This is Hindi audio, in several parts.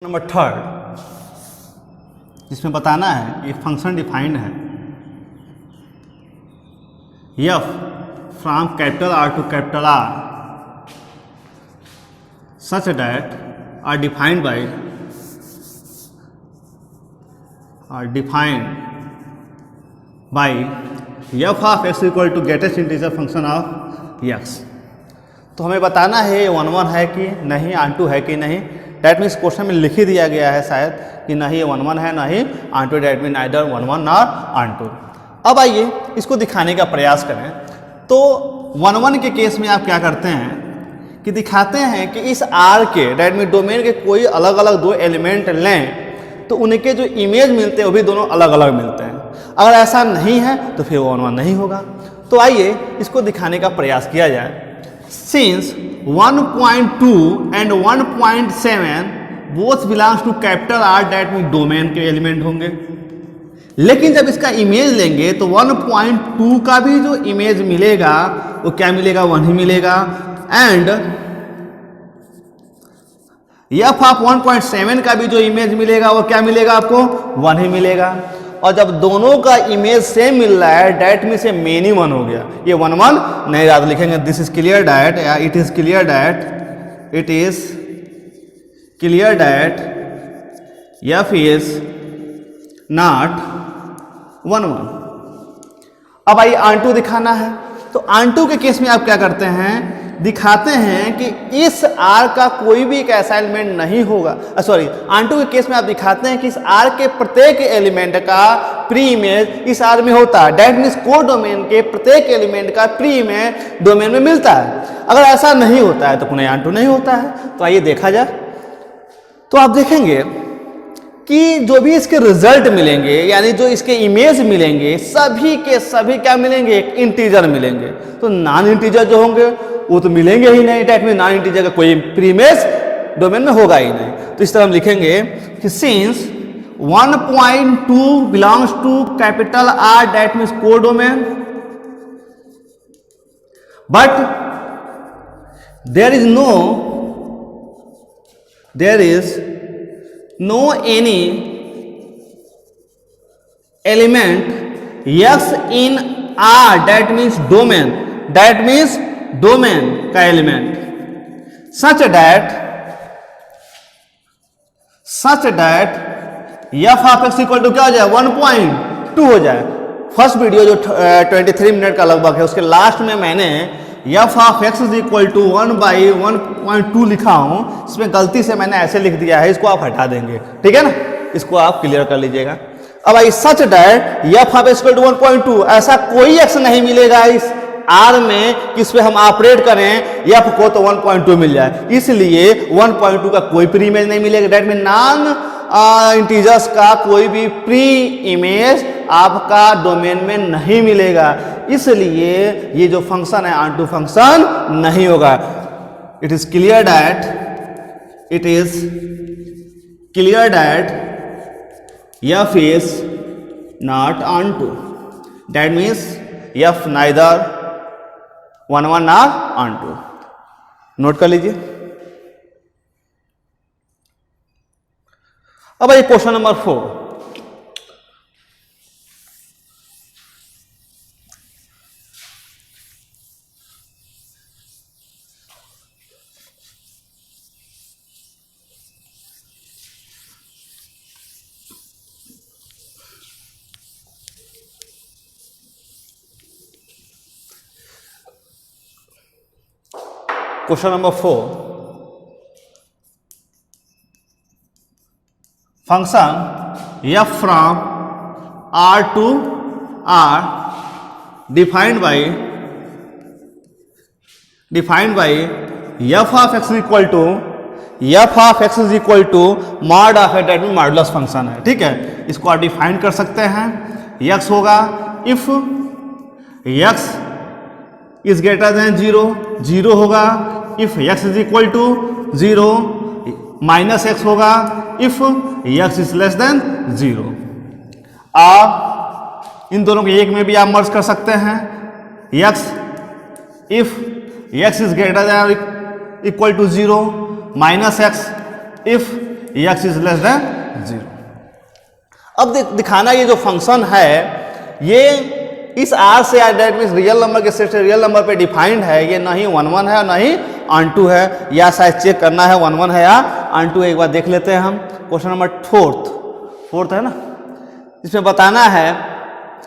नंबर थर्ड, जिसमें बताना है एक फंक्शन डिफाइंड है F from capital R to capital R such that are defined by F of x equal to greatest integer function of X. तो हमें बताना है ये 1 1 है कि नहीं, ऑन टू है कि नहीं। डैट मीन्स क्वेश्चन में लिख ही दिया गया है शायद कि नहीं ये 1 1 है, नहीं onto. That mean either 1 1 nor onto. अब आइए इसको दिखाने का प्रयास करें। तो 1 1 के केस में आप क्या करते हैं कि दिखाते हैं कि इस आर के डैट मीन डोमेन के कोई अलग अलग दो एलिमेंट लें तो उनके जो इमेज मिलते हैं वो भी दोनों अलग अलग मिलते हैं। अगर ऐसा नहीं है तो फिर 1 1 नहीं होगा। तो आइए इसको दिखाने का प्रयास किया जाए। Since 1.2 and 1.7 both belongs to capital R, that means domain के एलिमेंट होंगे। लेकिन जब इसका इमेज लेंगे तो 1.2 का भी जो इमेज मिलेगा वो क्या मिलेगा, 1 ही मिलेगा। एंड एफ ऑफ 1.7 का भी जो इमेज मिलेगा वो क्या मिलेगा आपको, 1 ही मिलेगा। और जब दोनों का इमेज सेम मिल रहा है डैट में से मेनी 1 हो गया। ये 1 1 नहीं याद लिखेंगे। दिस इज क्लियर डैट, या it is clear that F is not 1 1। अब आइए ऑन टू दिखाना है। तो ऑन टू के केस में आप क्या करते हैं, दिखाते हैं कि इस आर का कोई भी एक ऐसा एलिमेंट नहीं होगा। सॉरी, ऑन टू के केस में आप दिखाते हैं कि इस आर के प्रत्येक एलिमेंट का प्री इमेज इस आर में होता है। डैट मीन्स को डोमेन के प्रत्येक एलिमेंट का प्री इमेज डोमेन में मिलता है। अगर ऐसा नहीं होता है तो पुनः ऑन टू नहीं होता है। तो आइए देखा जाए। तो आप देखेंगे कि जो भी इसके रिजल्ट मिलेंगे यानी जो इसके इमेज मिलेंगे सभी के सभी क्या मिलेंगे, एक इंटीजर मिलेंगे। तो नॉन इंटीजर जो होंगे वो तो मिलेंगे ही नहीं। डैट मीन नॉन इंटीजर का कोई प्री इमेज डोमेन में होगा ही नहीं। तो इस तरह हम लिखेंगे कि since 1.2 belongs to capital R that means को domain, but there is no any element x in R that means domain का element such that f of x equal to क्या हो जाए, 1.2 हो जाए। फर्स्ट वीडियो जो 23 मिनट का लगभग है उसके लास्ट में मैंने F of X is equal to 1/1.2 लिखा हूं। इसमें गलती से मैंने ऐसे लिख दिया है, इसको आप हटा देंगे, ठीक है ना। इसको आप क्लियर कर लीजिएगा। अब I such that f of x equal to 1.2, ऐसा कोई एक्स नहीं मिलेगा इस आर में कि इस पे हम ऑपरेट करें एफ को तो 1.2 मिल जाए। इसलिए 1.2 का कोई प्री इमेज नहीं मिलेगा। डैट मीन नॉन इंटीजर्स का कोई भी प्री इमेज आपका डोमेन में नहीं मिलेगा। इसलिए ये जो फंक्शन है ऑन टू फंक्शन नहीं होगा। It is clear that F is not onto. That means F neither 1 1 nor onto. Note कर लीजिए। अब आइए question number 4। Question number 4, function F from R to R defined by F of x equal to mod of eight में मॉडुलस फंक्शन है, ठीक है। इसको आप डिफाइन कर सकते हैं। एक्स होगा if x is greater than 0 होगा if x is equal to 0, minus x होगा if x is less than 0। आप इन दोनों के एक में भी आप मर्ज कर सकते हैं। X if x is greater than equal to 0 minus X if x is less than 0। अब दिखाना ये जो फंक्शन है ये इस r say that means real number के सेट से रियल नंबर पे डिफाइंड है, ये ना ही 1 1 है ना ही ऑन2 है, या शायद चेक करना है 1 1 है या ऑन2 है। एक बार देख लेते हैं हम। क्वेश्चन नंबर फोर्थ है ना, इसमें बताना है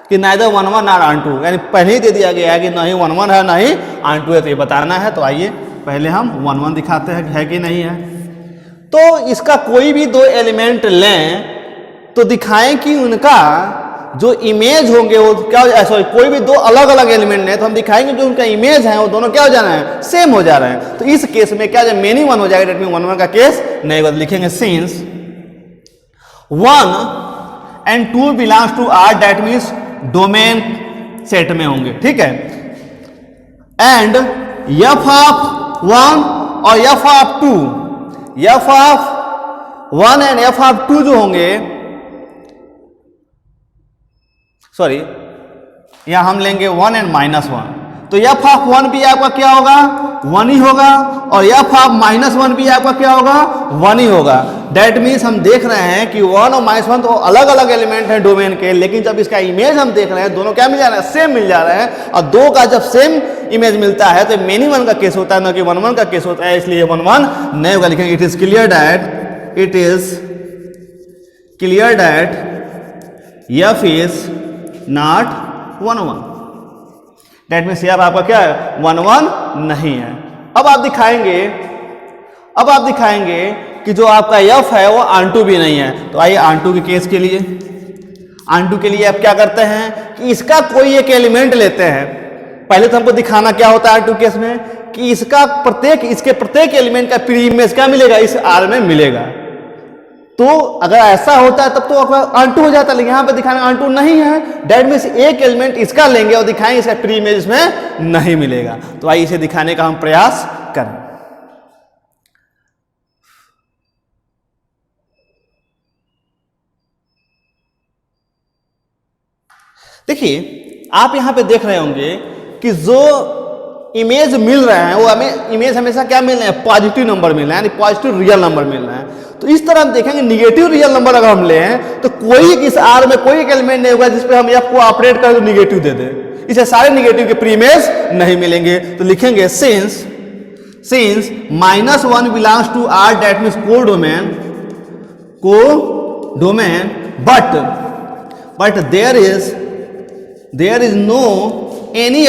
कि नाइदर 1 1 और ऑन2, यानी पहले ही दे दिया गया है कि ना ही 1 1 है ना ही ऑन2 है, तो ये बताना है। तो आइए पहले हम 1 1 दिखाते हैं है कि नहीं है। तो इसका कोई भी दो एलिमेंट लें तो दिखाएं कि उनका जो इमेज होंगे वो क्या, सॉरी कोई भी दो अलग अलग एलिमेंट है तो हम दिखाएंगे जो उनका इमेज है वो दोनों क्या हो जा रहे हैं, सेम हो जा रहे हैं। तो इस केस में क्या मेनी वन हो जाएगा, डेट मीन 1 1 का केस नहीं होगा। लिखेंगे since 1 and 2 belongs to R, that means domain set में होंगे, ठीक है। एंड f ऑफ 1 और f of 2, f of 1 and f of 2 जो होंगे, सॉरी यहां हम लेंगे 1 एंड -1, तो f ऑफ 1 भी आपका क्या होगा 1 ही होगा, और f ऑफ -1 भी आपका क्या होगा 1 ही होगा। दैट मीन्स हम देख रहे हैं कि 1 और -1 तो अलग अलग एलिमेंट हैं डोमेन के, लेकिन जब इसका इमेज हम देख रहे हैं दोनों क्या मिल जा रहा है, सेम मिल जा रहे हैं। और दो का जब सेम इमेज मिलता है तो मेनी वन का केस होता है, ना कि 1 1 का केस होता है, इसलिए 1 1 नहीं होगा। लिखेंगे it is clear that f is not 1 1, that means यहाँ आपका क्या है 1 1 नहीं है। अब आप दिखाएंगे कि जो आपका f है वो ऑन2 भी नहीं है। तो आइए ऑन2 के केस के लिए आप क्या करते हैं कि इसका कोई एक एलिमेंट लेते हैं। पहले तो हमको दिखाना क्या होता है ऑन2 केस में कि इसके प्रत्येक एलिमेंट का प्री इमेज क्या मिलेगा, इस R में मिलेगा। तो अगर ऐसा होता है तब तो ऑन2 हो जाता है, लेकिन यहाँ पे दिखाना ऑन2 नहीं है, दैट मीन्स एक एलिमेंट इसका लेंगे और दिखाएंगे इसका प्री इमेज इसमें नहीं मिलेगा। तो आइए इसे दिखाने का हम प्रयास करें। देखिए आप यहां पे देख रहे होंगे कि जो इमेज मिल रहे हैं वो हमें इमेज हमेशा क्या मिल रहे हैं, पॉजिटिव नंबर मिल रहे हैं, यानी पॉजिटिव रियल नंबर मिल रहे हैं। तो इस तरह हम देखेंगे निगेटिव रियल नंबर अगर हम ले हैं तो कोई इस R में कोई एक एलिमेंट नहीं होगा जिसपे हम f को ऑपरेट करें तो निगेटिव दे दे, इसे सारे निगेटिव के प्री इमेज नहीं मिलेंगे। तो लिखेंगे since -1 belongs to R, that means codomain, but there is no any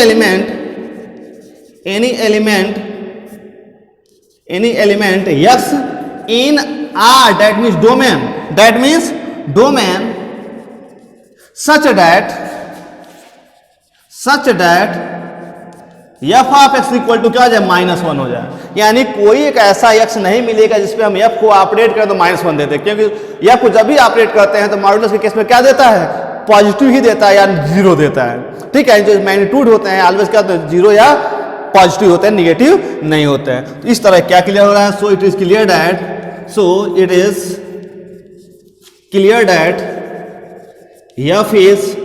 element x in R, that means domain such that f of x equal to क्या हो जाए -1 हो जाए। यानी कोई एक ऐसा x नहीं मिलेगा जिसपे हम f को ऑपरेट करें तो -1 देते, क्योंकि f को जब भी ऑपरेट करते हैं तो मॉडुलस के केस में क्या देता है, पॉजिटिव ही देता है या 0 देता है, ठीक है। जो मैग्नीट्यूड होते हैं ऑलवेज क्या होते हैं 0 या पॉजिटिव होते हैं, निगेटिव नहीं होते हैं। तो इस तरह क्या क्लियर हो रहा है, so it is clear that f is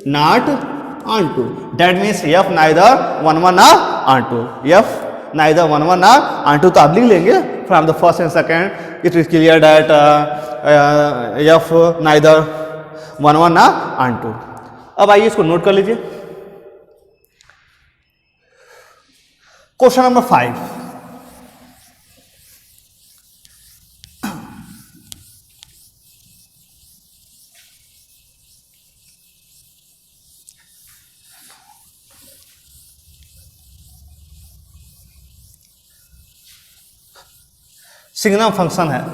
not onto, that means f neither 1 1 or onto, f neither 1 1 or onto। तो आप लिख लेंगे from the first and second, it is clear that f neither 1 1 or onto। अब आइए इसको नोट कर लीजिए। क्वेश्चन नंबर 5, सिग्नम फंक्शन है,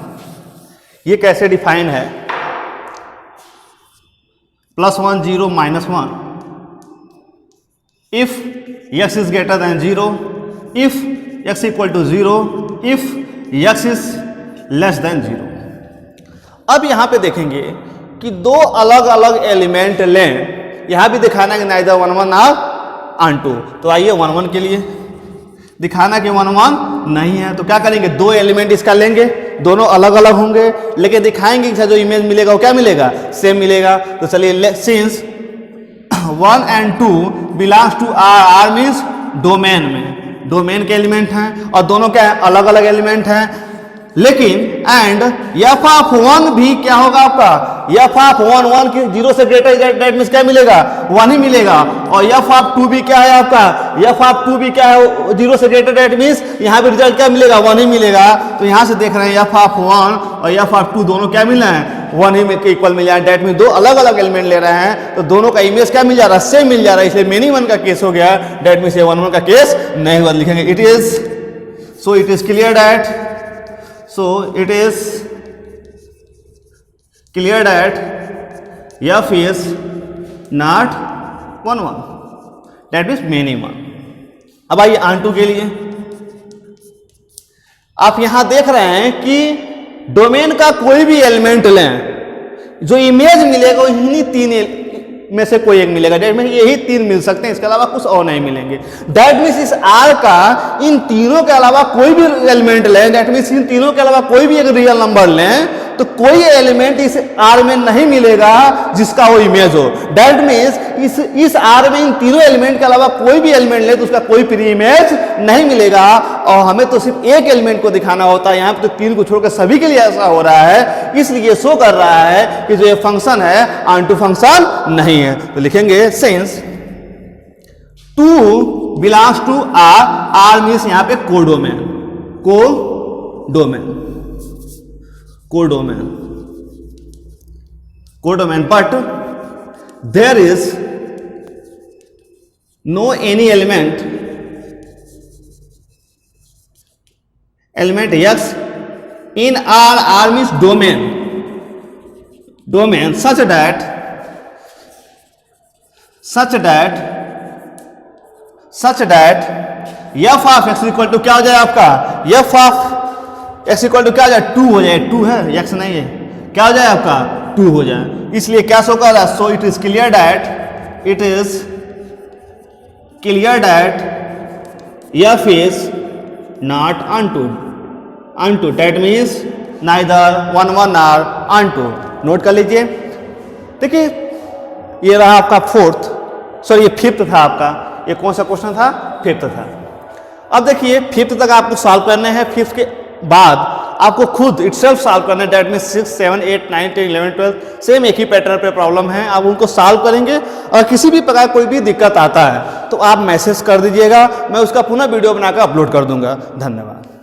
ये कैसे डिफाइन है, +1 0 -1 if x is greater than 0, if x equal to 0, if x is less than 0। अब यहां पे देखेंगे कि दो अलग अलग एलिमेंट लें, यहां भी दिखाना है कि नाइदर 1 1 और onto। तो आइए 1 1 के लिए दिखाना कि 1 1 नहीं है, तो क्या करेंगे, दो एलिमेंट इसका लेंगे, दोनों अलग अलग होंगे, लेकिन दिखाएंगे कि जो इमेज मिलेगा वो क्या मिलेगा, सेम मिलेगा। तो चलिए since 1 and 2 belongs to R means domain के एलिमेंट हैं, और दोनों क्या है अलग अलग एलिमेंट हैं, लेकिन एंड एफ ऑफ 1 भी क्या होगा आपका, एफ ऑफ 1 की 0 से ग्रेटर दैट मीन्स क्या मिलेगा, 1 ही मिलेगा। और एफ ऑफ 2 भी क्या है आपका, एफ ऑफ 2 भी क्या है, 0 से ग्रेटर दैट मीन्स यहाँ पे रिजल्ट क्या मिलेगा, 1 ही मिलेगा। तो यहाँ से देख रहे हैं एफ ऑफ 1 और एफ ऑफ 2 दोनों क्या मिल रहे हैं, 1 ही के इक्वल मिल रहा है। दैट मीन्स दो अलग अलग एलिमेंट ले रहे हैं तो दोनों का इमेज क्या मिल जा रहा है, सेम मिल जा रहा है, इसलिए मेनी वन का केस हो गया। दैट मीन्स ये 1 का केस नहीं हुआ, लिखेंगे it is, so it is clear that, so it is clear that f is not 1 that means many one। अब आइए onto के लिए, आप यहां देख रहे हैं कि डोमेन का कोई भी एलिमेंट लें, जो इमेज मिलेगा वो इन्हीं तीन में से कोई एक मिलेगा। दैट मीन्स यही 3 मिल सकते हैं, इसके अलावा कुछ और नहीं मिलेंगे। दैट मीन्स इस आर का इन तीनों के अलावा कोई भी एलिमेंट लें, दैट मीन्स इन तीनों के अलावा कोई भी एक रियल नंबर लें तो कोई एलिमेंट इस आर में नहीं मिलेगा जिसका वो इमेज हो। दैट मीन्स इस आर में इन तीनों एलिमेंट के अलावा कोई भी एलिमेंट ले तो उसका कोई प्री इमेज नहीं मिलेगा। और हमें तो सिर्फ एक एलिमेंट को दिखाना होता है, यहाँ पे तो 3 को छोड़कर सभी के लिए ऐसा हो रहा है, इसलिए शो कर रहा है कि जो ये फंक्शन है ऑनटू फंक्शन नहीं है। तो लिखेंगे since 2 belongs to R, R means यहाँ पे codomain, codomain, codomain, but there is no any element x in R means domain such that f of x equal to क्या हो जाए आपका, f of x equal to क्या हो जाए, 2 हो जाए, 2 है x नहीं है, क्या हो जाए आपका 2 हो जाए। इसलिए क्या शो कर रहा है, so it is clear that f is not onto, that means neither 1 nor onto। Note कर लीजिए। देखिए ये रहा आपका ये 5th था आपका, ये कौन सा क्वेश्चन था, 5th था। अब देखिए 5th तक आपको सॉल्व करने हैं, 5th के बाद आपको खुद इटसेल्फ सॉल्व करना है। दैट मीन 6, 7, 8, 9, 10, 11, 12 सेम एक ही पैटर्न पे प्रॉब्लम है, आप उनको सॉल्व करेंगे। और किसी भी प्रकार कोई भी दिक्कत आता है तो आप मैसेज कर दीजिएगा, मैं उसका पुनः वीडियो बनाकर अपलोड कर दूंगा। धन्यवाद।